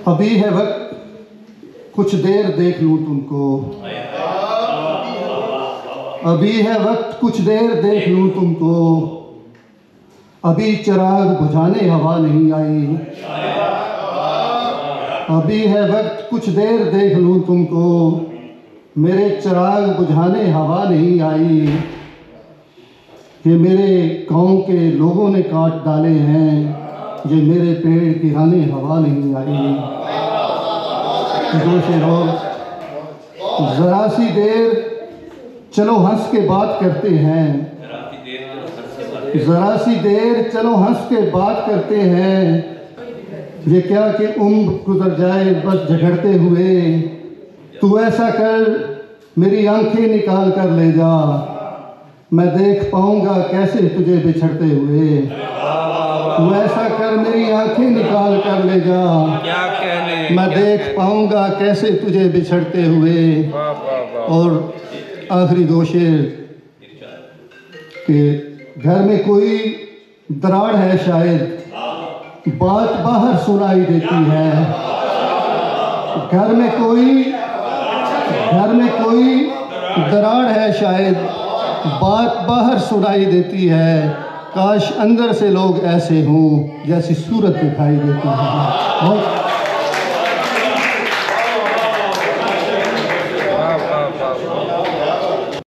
अभी है वक्त कुछ देर देख लूं तुमको, अभी है वक्त कुछ देर देख लूं तुमको, अभी चिराग बुझाने हवा नहीं आई। अभी है वक्त कुछ देर देख लूं तुमको, मेरे चिराग बुझाने हवा नहीं आई। कि मेरे गांव के लोगों ने काट डाले हैं, ये मेरे पेड़ गिराने हवा नहीं आई। जोशे रोज जरा सी देर चलो हंस के बात करते हैं, जरा सी देर चलो हंस के बात करते हैं। ये क्या कि उम्र गुजर जाए बस झगड़ते हुए, तू ऐसा कर मेरी आंखें निकाल कर ले जा, मैं देख पाऊंगा कैसे तुझे बिछड़ते हुए। तू ऐसा कर मेरी आंखें निकाल कर ले जा, क्या कहने, मैं देख पाऊंगा कैसे तुझे बिछड़ते हुए। और आखिरी दो शेर कि घर में कोई दरार है शायद, बात बाहर सुनाई देती है। घर में कोई दरार है शायद, बात बाहर सुनाई देती है। काश अंदर से लोग ऐसे हों जैसी सूरत दिखाई देती है।